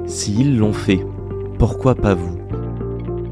S'ils l'ont fait, pourquoi pas vous?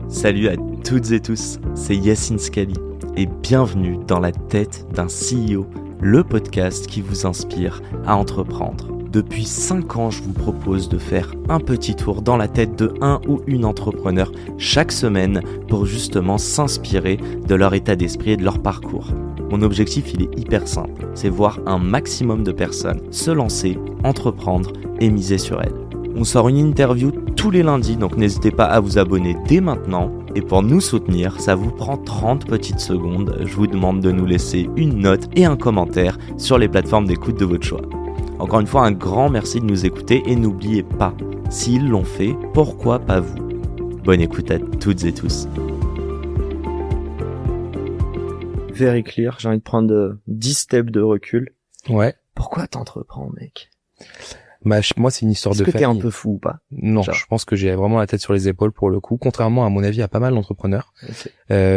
Salut à toutes et tous, c'est Yacine Scali et bienvenue dans la tête d'un CEO, le podcast qui vous inspire à entreprendre. Depuis 5 ans, je vous propose de faire un petit tour dans la tête de un ou une entrepreneur chaque semaine pour justement s'inspirer de leur état d'esprit et de leur parcours. Mon objectif, il est hyper simple, c'est voir un maximum de personnes se lancer, entreprendre et miser sur elles. On sort une interview tous les lundis, donc n'hésitez pas à vous abonner dès maintenant. Et pour nous soutenir, ça vous prend 30 petites secondes. Je vous demande de nous laisser une note et un commentaire sur les plateformes d'écoute de votre choix. Encore une fois, un grand merci de nous écouter et n'oubliez pas, s'ils l'ont fait, pourquoi pas vous? Bonne écoute à toutes et tous. Very clear, j'ai envie de prendre 10 steps de recul. Ouais. Pourquoi t'entreprends, mec? Bah, moi, c'est une histoire de famille. Est-ce que t'es un peu fou ou pas? Non, je pense que j'ai vraiment la tête sur les épaules pour le coup. Contrairement à mon avis à pas mal d'entrepreneurs. Okay.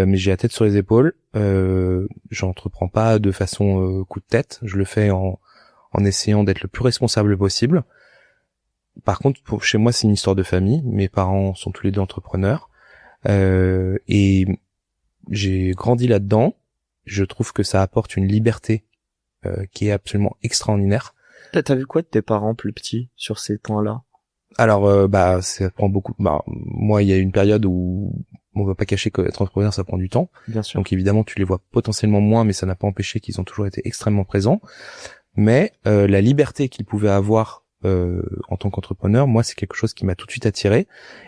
Mais j'ai la tête sur les épaules. J'entreprends pas de façon coup de tête. Je le fais en essayant d'être le plus responsable possible. Par contre, chez moi, c'est une histoire de famille. Mes parents sont tous les deux entrepreneurs. Et j'ai grandi là-dedans. Je trouve que ça apporte une liberté qui est absolument extraordinaire. T'as vu quoi de tes parents plus petits sur ces points-là? Alors, ça prend beaucoup. Moi, il y a une période où on va pas cacher qu'être entrepreneur, ça prend du temps. Bien sûr. Donc évidemment, tu les vois potentiellement moins, mais ça n'a pas empêché qu'ils ont toujours été extrêmement présents. Mais la liberté qu'ils pouvaient avoir en tant qu'entrepreneur, moi, c'est quelque chose qui m'a tout de suite attiré.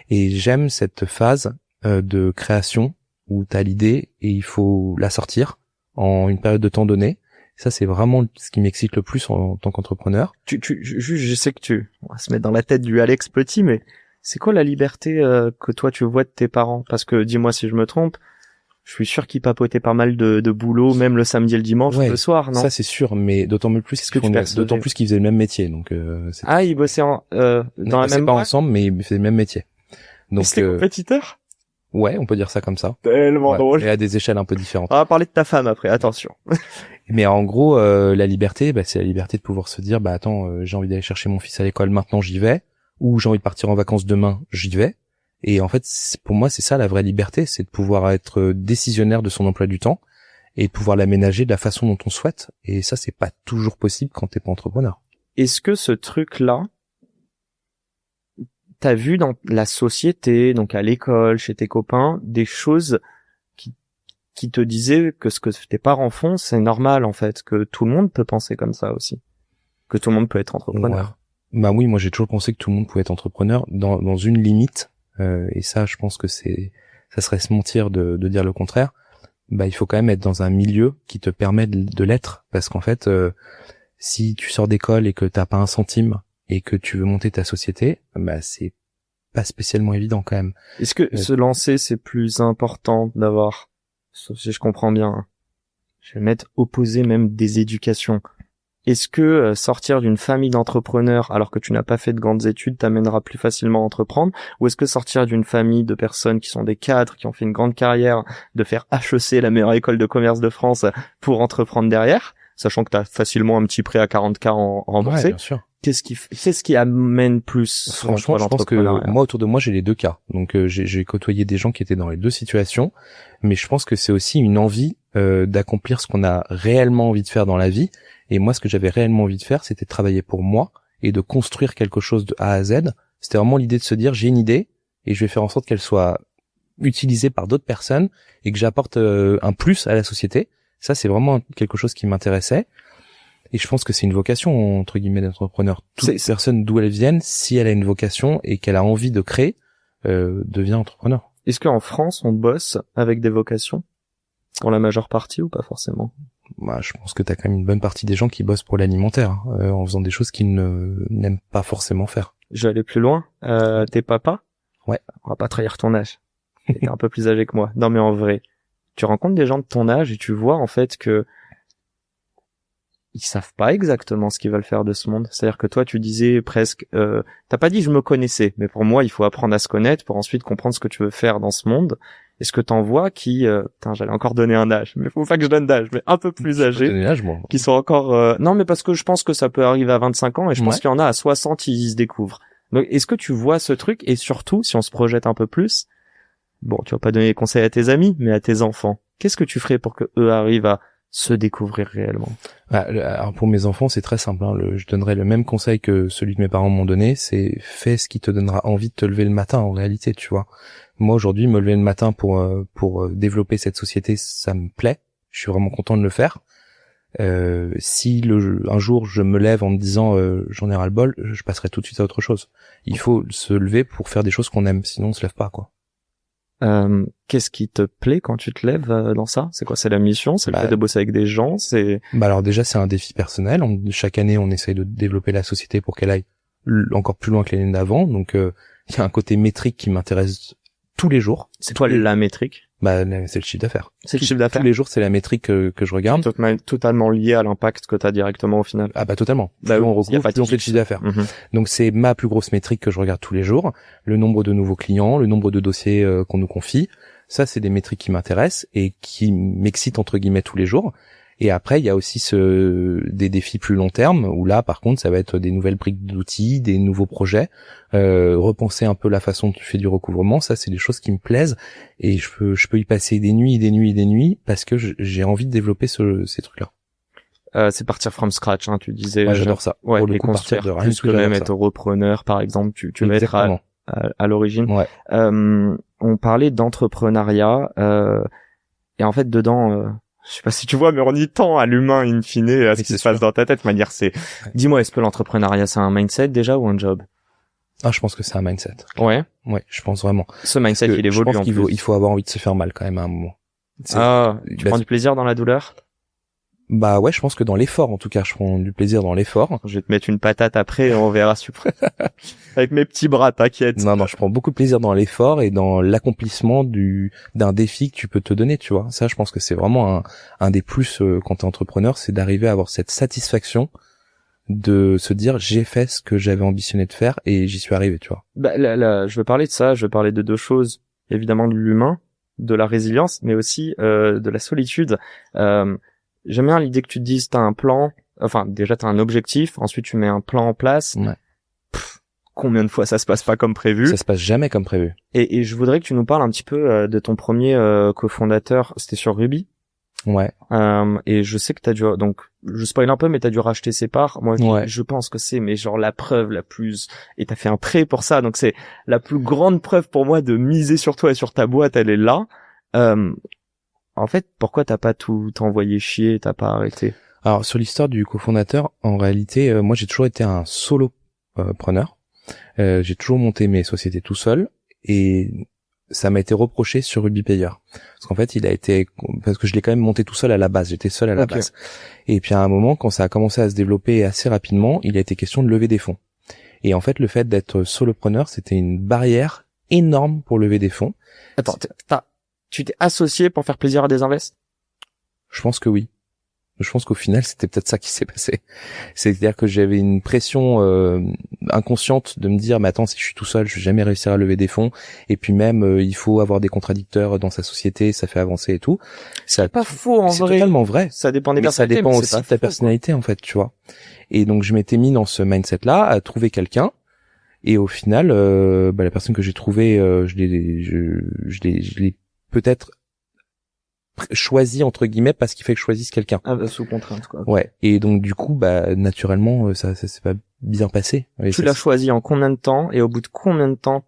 Et j'aime cette phase de création où t'as l'idée et il faut la sortir en une période de temps donnée. Ça, c'est vraiment ce qui m'excite le plus en tant qu'entrepreneur. Je sais que on va se mettre dans la tête du Alex Petit, mais c'est quoi la liberté que toi tu vois de tes parents? Parce que, dis-moi si je me trompe, je suis sûr qu'ils papotaient pas mal de boulot, même le samedi et le dimanche, le soir, non? Ça, c'est sûr, mais d'autant plus qu'ils faisaient le même métier. Donc, ils bossaient dans la même pas boîte ensemble, mais ils faisaient le même métier. Donc, c'était compétiteur? Ouais, on peut dire ça comme ça. Tellement drôle. Et à des échelles un peu différentes. On va parler de ta femme après, attention. Mais en gros, la liberté, c'est la liberté de pouvoir se dire, attends, j'ai envie d'aller chercher mon fils à l'école, maintenant j'y vais, ou j'ai envie de partir en vacances demain, j'y vais. Et en fait, pour moi, c'est ça la vraie liberté, c'est de pouvoir être décisionnaire de son emploi du temps et de pouvoir l'aménager de la façon dont on souhaite. Et ça, c'est pas toujours possible quand t'es pas entrepreneur. Est-ce que ce truc-là, t'as vu dans la société, donc à l'école, chez tes copains, des choses qui te disaient que ce que tes parents font, c'est normal en fait, que tout le monde peut penser comme ça aussi, que tout le monde peut être entrepreneur? Ouais. Oui, moi j'ai toujours pensé que tout le monde pouvait être entrepreneur dans une limite, et ça, je pense que ça serait se mentir de dire le contraire. Il faut quand même être dans un milieu qui te permet de l'être, parce qu'en fait, si tu sors d'école et que t'as pas un centime et que tu veux monter ta société, c'est pas spécialement évident quand même. Est-ce que se lancer, c'est plus important d'avoir, si je comprends bien, je vais mettre opposé même des éducations. Est-ce que sortir d'une famille d'entrepreneurs alors que tu n'as pas fait de grandes études t'amènera plus facilement à entreprendre, ou est-ce que sortir d'une famille de personnes qui sont des cadres, qui ont fait une grande carrière, de faire HEC, la meilleure école de commerce de France, pour entreprendre derrière, sachant que t'as facilement un petit prêt à 40K remboursé? Ouais, bien sûr. Qu'est-ce qui amène plus? Franchement, je pense que moi, autour de moi, j'ai les deux cas. Donc, j'ai côtoyé des gens qui étaient dans les deux situations, mais je pense que c'est aussi une envie d'accomplir ce qu'on a réellement envie de faire dans la vie. Et moi, ce que j'avais réellement envie de faire, c'était de travailler pour moi et de construire quelque chose de A à Z. C'était vraiment l'idée de se dire, j'ai une idée et je vais faire en sorte qu'elle soit utilisée par d'autres personnes et que j'apporte un plus à la société. Ça, c'est vraiment quelque chose qui m'intéressait. Et je pense que c'est une vocation, entre guillemets, d'entrepreneur. Toute personne d'où elle vienne, si elle a une vocation et qu'elle a envie de créer, devient entrepreneur. Est-ce qu'en France, on bosse avec des vocations pour la majeure partie ou pas forcément? Je pense que t'as quand même une bonne partie des gens qui bossent pour l'alimentaire, en faisant des choses qu'ils n'aiment pas forcément faire. Je vais aller plus loin. T'es papa? Ouais. On va pas trahir ton âge. T'es un peu plus âgé que moi. Non, mais en vrai, tu rencontres des gens de ton âge et tu vois en fait que ils savent pas exactement ce qu'ils veulent faire de ce monde. C'est-à-dire que toi, tu disais presque, t'as pas dit je me connaissais, mais pour moi, il faut apprendre à se connaître pour ensuite comprendre ce que tu veux faire dans ce monde. Est-ce que t'en vois qui, j'allais encore donner un âge, mais faut pas que je donne d'âge, mais un peu plus âgés, donner l'âge, moi. qui sont encore, non, mais parce que je pense que ça peut arriver à 25 ans et je pense qu'il y en a à 60, ils se découvrent. Donc, est-ce que tu vois ce truc? Et surtout, si on se projette un peu plus, bon, tu vas pas donner des conseils à tes amis, mais à tes enfants. Qu'est-ce que tu ferais pour que eux arrivent à se découvrir réellement? Alors pour mes enfants, c'est très simple. Je donnerais le même conseil que celui que mes parents m'ont donné. C'est fais ce qui te donnera envie de te lever le matin. En réalité, tu vois. Moi aujourd'hui, me lever le matin pour développer cette société, ça me plaît. Je suis vraiment content de le faire. Si un jour je me lève en me disant j'en ai ras le bol, je passerai tout de suite à autre chose. Il faut se lever pour faire des choses qu'on aime, sinon on se lève pas, quoi. Qu'est-ce qui te plaît quand tu te lèves dans ça? C'est quoi? C'est la mission? C'est le fait de bosser avec des gens? Alors déjà, c'est un défi personnel. Chaque année, on essaye de développer la société pour qu'elle aille encore plus loin que l'année d'avant. Donc, il y a un côté métrique qui m'intéresse tous les jours. C'est toi la métrique? C'est le chiffre d'affaires. C'est le chiffre d'affaires. Tous les jours, c'est la métrique que je regarde. Totalement lié à l'impact que tu as directement au final. Ah bah totalement. Plus on recouvre, plus on fait le chiffre d'affaires. Donc c'est ma plus grosse métrique que je regarde tous les jours. Le nombre de nouveaux clients, le nombre de dossiers qu'on nous confie. Ça, c'est des métriques qui m'intéressent et qui m'excitent entre guillemets tous les jours. Et après, il y a aussi des défis plus long terme où là, par contre, ça va être des nouvelles briques d'outils, des nouveaux projets, repenser un peu la façon dont tu fais du recouvrement. Ça, c'est des choses qui me plaisent et je peux y passer des nuits et des nuits et des nuits parce que j'ai envie de développer ces trucs-là. C'est partir from scratch, hein, tu disais. Ouais, j'adore ça. Ouais, pour le et coup, construire partir de rien. plus que même être repreneur, par exemple. Tu vas être à l'origine. Ouais. On parlait d'entrepreneuriat et en fait dedans. Je sais pas si tu vois, mais on y tend à l'humain in fine, à ce qui se passe dans ta tête. Manière, dis-moi, est-ce que l'entrepreneuriat, c'est un mindset déjà ou un job? Ah, je pense que c'est un mindset. Ouais. Ouais, je pense vraiment. Ce mindset, il évolue. Je pense qu'il faut avoir envie de se faire mal quand même à un moment. Tu prends du plaisir dans la douleur? Bah ouais, je pense que dans l'effort, en tout cas, je prends du plaisir dans l'effort. Je vais te mettre une patate après et on verra avec mes petits bras, t'inquiète. Non, je prends beaucoup de plaisir dans l'effort et dans l'accomplissement d'un défi que tu peux te donner, tu vois. Ça, je pense que c'est vraiment un des plus quand t'es entrepreneur, c'est d'arriver à avoir cette satisfaction de se dire j'ai fait ce que j'avais ambitionné de faire et j'y suis arrivé, tu vois. Bah là, je veux parler de ça, je veux parler de deux choses, évidemment de l'humain, de la résilience, mais aussi de la solitude. J'aime bien l'idée que tu te dises t'as un plan, enfin déjà t'as un objectif, ensuite tu mets un plan en place. Ouais. Combien de fois ça se passe pas comme prévu? Ça se passe jamais comme prévu. Et je voudrais que tu nous parles un petit peu de ton premier cofondateur, c'était sur Ruby. Ouais. Et je sais que t'as dû, donc je spoil un peu, mais t'as dû racheter ses parts. Moi, ouais. Je pense que c'est, mais genre la preuve la plus, et t'as fait un prêt pour ça, donc c'est la plus grande preuve pour moi de miser sur toi et sur ta boîte, elle est là. En fait, pourquoi t'as pas tout envoyé chier, t'as pas arrêté? Alors sur l'histoire du cofondateur, en réalité, moi j'ai toujours été un solopreneur. J'ai toujours monté mes sociétés tout seul et ça m'a été reproché sur Ruby Payer parce qu'en fait parce que je l'ai quand même monté tout seul à la base, j'étais seul à la base. Et puis à un moment, quand ça a commencé à se développer assez rapidement, il a été question de lever des fonds. Et en fait, le fait d'être solopreneur, c'était une barrière énorme pour lever des fonds. Attends, tu t'es associé pour faire plaisir à des invests? Je pense que oui. Je pense qu'au final, c'était peut-être ça qui s'est passé. C'est-à-dire que j'avais une pression inconsciente de me dire, mais attends, si je suis tout seul, je vais jamais réussir à lever des fonds. Et puis même, il faut avoir des contradicteurs dans sa société, ça fait avancer et tout. C'est pas faux en vrai. C'est totalement vrai. Ça dépend des personnalités. Ça dépend aussi de ta personnalité, en fait, tu vois. Et donc, je m'étais mis dans ce mindset-là, à trouver quelqu'un. Et au final, la personne que j'ai trouvée, je l'ai peut-être choisi entre guillemets parce qu'il fait que je choisisse quelqu'un. Ah bah, sous contrainte quoi. Ouais. Et donc du coup naturellement ça s'est pas bien passé. Tu l'as choisi en combien de temps et au bout de combien de temps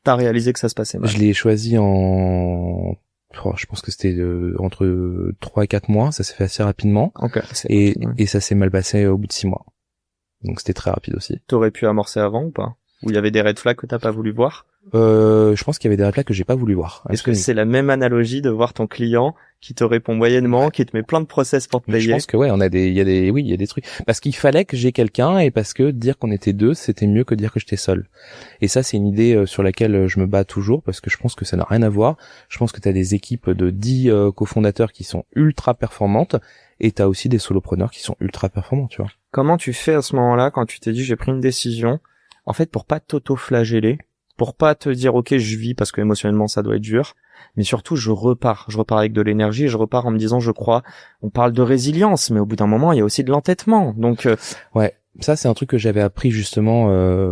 t'as réalisé que ça se passait mal? Je l'ai choisi je pense que c'était entre 3 et 4 mois, ça s'est fait assez rapidement. Okay, et ça s'est mal passé au bout de 6 mois. Donc c'était très rapide aussi. T'aurais pu amorcer avant ou pas? Ou il y avait des red flags que t'as pas voulu voir? Je pense qu'il y avait des red flags que j'ai pas voulu voir. Est-ce que c'est la même analogie de voir ton client qui te répond moyennement, qui te met plein de process pour te payer? Je pense que ouais, il y a des trucs. Parce qu'il fallait que j'ai quelqu'un et parce que dire qu'on était deux, c'était mieux que dire que j'étais seul. Et ça, c'est une idée sur laquelle je me bats toujours parce que je pense que ça n'a rien à voir. Je pense que t'as des équipes de 10 cofondateurs qui sont ultra performantes et t'as aussi des solopreneurs qui sont ultra performants, tu vois. Comment tu fais à ce moment-là quand tu t'es dit j'ai pris une décision? En fait, pour pas t'auto-flageller, pour pas te dire ok je vis parce que émotionnellement ça doit être dur, mais surtout je repars avec de l'énergie, je repars en me disant je crois, on parle de résilience mais au bout d'un moment il y a aussi de l'entêtement, donc ouais, Ça, c'est un truc que j'avais appris justement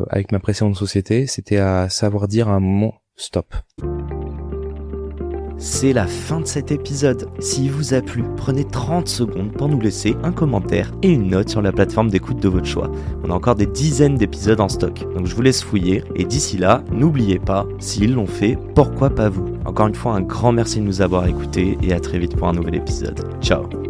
avec ma précédente société, c'était à savoir dire à un moment stop. C'est la fin de cet épisode. S'il vous a plu, prenez 30 secondes pour nous laisser un commentaire et une note sur la plateforme d'écoute de votre choix. On a encore des dizaines d'épisodes en stock, donc je vous laisse fouiller. Et d'ici là, n'oubliez pas, s'ils l'ont fait, pourquoi pas vous ? Encore une fois, un grand merci de nous avoir écoutés et à très vite pour un nouvel épisode. Ciao.